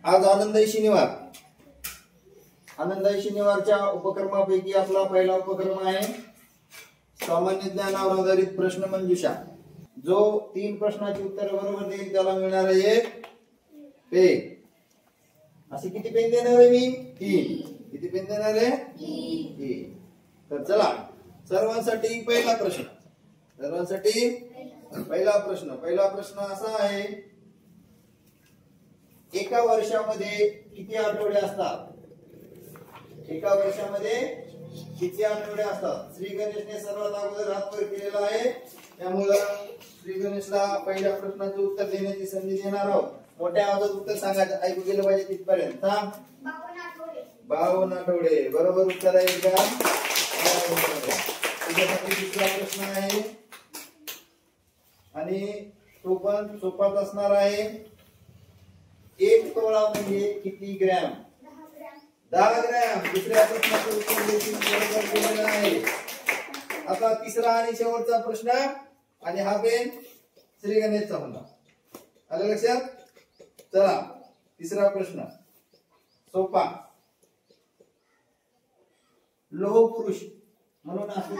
आज आनंदी शनिवार. आनंदी शनिवारच्या उपक्रमापैकी आपला पहिला उपक्रम आहे सामान्य ज्ञानावर आधारित प्रश्न मंजुषा. जो 3 प्रश्नाची उत्तर बरोबर देईल त्याला मिळणार आहे एक पेन. असे किती पेन देणार आहे मी? 3. किती पेन देणार आहे? 3. तर चला सर्वांसाठी पहिला प्रश्न. सर्वांसाठी पहिला प्रश्न असा आहे, एका वर्षामध्ये किती आठवडे असतात? एका वर्षामध्ये किती आठवडे असतात? श्री गणेशने सर्वात अगोदर हात वर केलेला आहे, त्यामुळे श्री गणेशला पहिल्या प्रश्नाचे उत्तर देण्याची संधी देणार आहोत. मोठ्या आवाजात उत्तर सांगायचं, ऐकू गेलं पाहिजे तिथपर्यंत. 52 आठवडे बरोबर उत्तर आहे का? तुझ्यासाठी दुसरा प्रश्न आहे आणि तो पण सोपाच असणार आहे. 1 तोळा म्हणजे किती ग्रॅम? 10 ग्रॅम. दुसऱ्या प्रश्नाचं उत्तर देखील बरोबर दिलेलं आहे. आता तिसरा आणि शेवटचा प्रश्न, आणि हा पेन श्री गणेशचा होता. आलं लक्षात? चला तिसरा प्रश्न सोपा. लोह पुरुष म्हणून असं.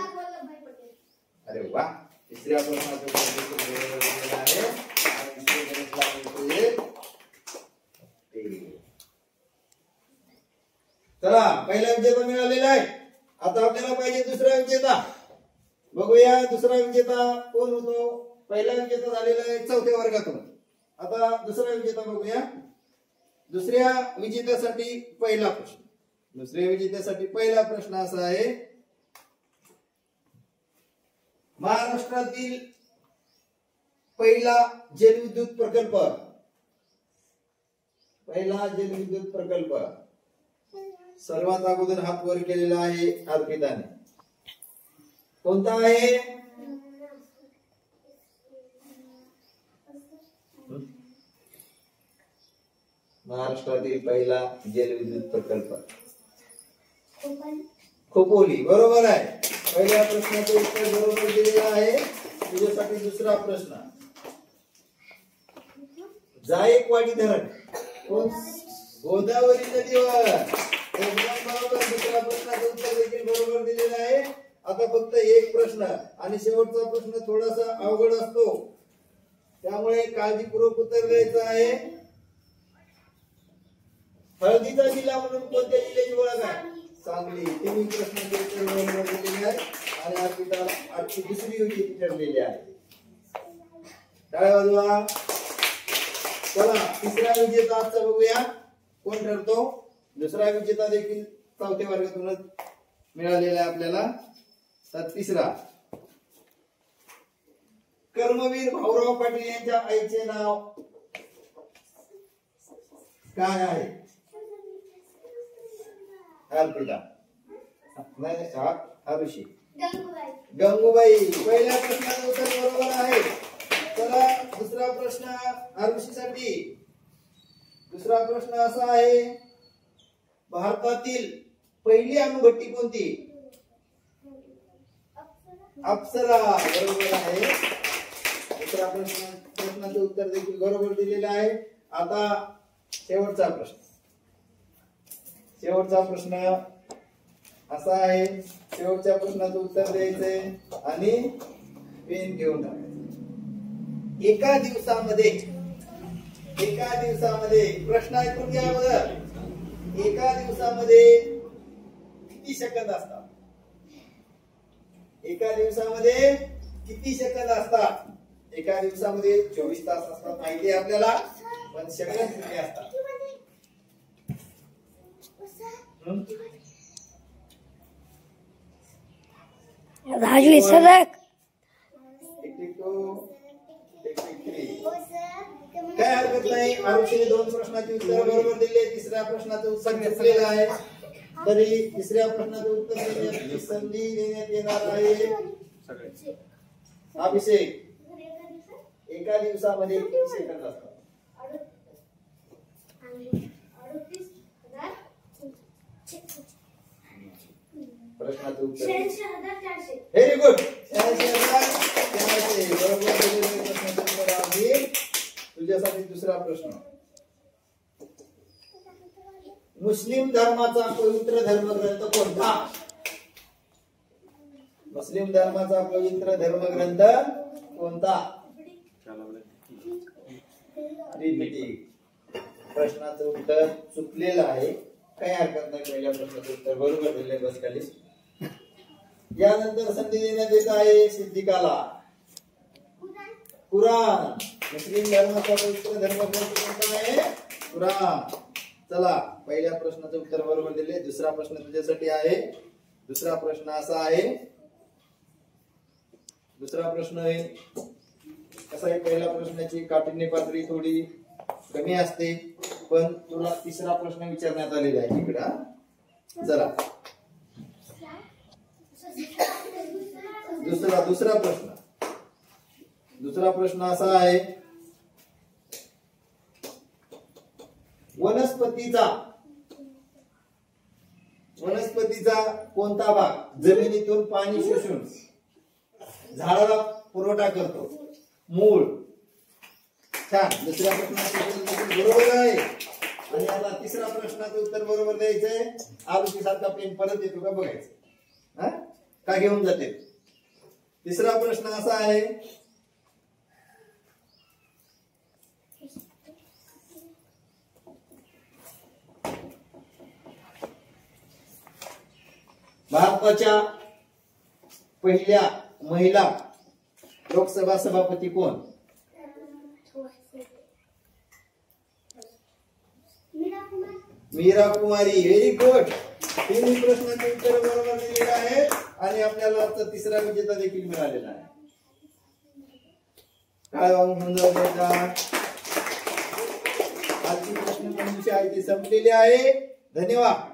अरे वा, तिसऱ्या प्रश्नाचं उत्तर बरोबर दिलेलं आहे आणि श्री गणेशला मिळतोय. चला पहिला विजेता मिळालेला आहे. आता आपल्याला पाहिजे दुसरा विजेता. बघूया दुसरा विजेता कोण होतो. पहिला विजेता झालेला आहे 4थ्या वर्गातून. आता दुसरा विजेता बघूया. दुसऱ्या विजेत्यासाठी पहिला प्रश्न. दुसऱ्या विजेत्यासाठी पहिला प्रश्न असा आहे, महाराष्ट्रातील पहिला जलविद्युत प्रकल्प. पहिला जलविद्युत प्रकल्प सर्वात अगोदर हात वर केलेला आहे अर्पिताने. कोणता आहे? महाराष्ट्रातील पहिला जलविद्युत प्रकल्प खोपोली. बरोबर आहे. पहिल्या प्रश्नाचं उत्तर बरोबर दिलेलं आहे. तुझ्यासाठी दुसरा प्रश्न, जायकवाडी धरण गोदावरी नदीवर. बरोबर. दुसऱ्या प्रश्नाचं उत्तर देखील बरोबर दिलेलं आहे. आता फक्त एक प्रश्न आणि शेवटचा प्रश्न थोडासा अवघड असतो, त्यामुळे काळजीपूर्वक उत्तर द्यायचं आहे. हळदीचा जिल्हा म्हणून कोणत्या जिल्ह्याची ओळख आहे? सांगली. 3 प्रश्नांचे उत्तर बरोबर दिलेले आहे आणि अर्पिताला आजची दुसरी विजेती ठरलेली आहे. टाळ्या वाजवा. चला तिसरा विजेता आजचा बघूया कोण ठरतो. दुसरा विजेता देखील 4थ्या वर्गातूनच मिळालेला आहे आपल्याला. तर तिसरा, कर्मवीर भाऊराव पाटील यांच्या आईचे नाव काय आहे? अर्पिता. ऋषी गंगूबाई. पहिल्या प्रश्नाचं उत्तर बरोबर आहे. चला दुसरा प्रश्न ऋषीसाठी. दुसरा प्रश्न असा आहे, भारतातील पहिली अणुभट्टी कोणती? अप्सरा. बरोबर आहे. दुसरा प्रश्नाचं उत्तर देखील बरोबर दिलेलं आहे. आता शेवटचा प्रश्न. शेवटचा प्रश्न असा आहे, शेवटच्या प्रश्नाचं उत्तर द्यायचंय आणि पेन घेऊन टाकायचं. एका दिवसामध्ये प्रश्न ऐकून घ्या बरं. एका दिवसामध्ये किती सेकंद असतात? एका दिवसामध्ये किती सेकंद असतात? एका दिवसामध्ये 24 तास असतात माहिती आहे आपल्याला, पण सेकंद किती असतात? राजवीर सरक. काय हरकत नाही. आरुषीने 2 प्रश्नाची उत्तर बरोबर दिले. तिसऱ्या प्रश्नाचं उत्तर घेतलेलं आहे, तरी तिसऱ्या प्रश्नाचं उत्तर देण्याची संधी देण्यात येणार आहे. अभिषेक, एका दिवसामध्ये किती सेकंद असतात? प्रश्नाचं उत्तर. Very good. 86,400 बरोबर दिलेले प्रश्नाचं उत्तर आहे. तुझ्यासाठी दुसरा प्रश्न. मुस्लिम धर्माचा पवित्र धर्मग्रंथ कोणता? मुस्लिम धर्माचा पवित्र धर्मग्रंथ कोणता? प्रश्नाचं उत्तर चुकलेलं आहे, काही हरकत नाही. पहिल्या प्रश्नाचं उत्तर बरोबर दिले बस खाली. यानंतर संधी देण्यात येत आहे सिद्दीकाला. कुराण. मुस्लिम धर्माचा पवित्र धर्मग्रंथ कोणता आहे? कुराण. चला, पहिल्या प्रश्नाचं उत्तर बरोबर दिले. दुसरा प्रश्न तुझ्यासाठी आहे. दुसरा प्रश्न असा आहे. दुसरा प्रश्न आहे कसा आहे? पहिल्या प्रश्नाची काठिण्य पातळी थोडी कमी असते, पण तुला तिसरा प्रश्न विचारण्यात आलेला आहे इकडं. चला, दुसरा प्रश्न असा आहे. वनस्पतीचा कोणता भाग जमिनीतून पाणी शोषून झाडाला पुरवठा करतो? मूळ. छान. दुसऱ्या प्रश्नाचं बरोबर आहे. आणि आता तिसऱ्या प्रश्नाचं उत्तर बरोबर द्यायचंय. आलूची सारखा पेन परत येतो का बघायचं. का घेऊन जाते? तिसरा प्रश्न असा आहे. भारताच्या पहिल्या महिला लोकसभा सभापती कोण? मीरा कुमारी. Very good. तिन्ही प्रश्नाचे उत्तर बरोबर दिलेले आहेत आणि आपल्याला तिसरा विजेता देखील मिळालेला आहे. काय होऊन जायचा? आजची प्रश्न मंजुषा आहे ती संपलेली आहे. धन्यवाद.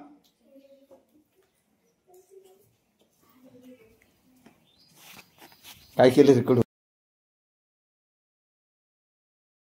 काय केलं रेकॉर्ड?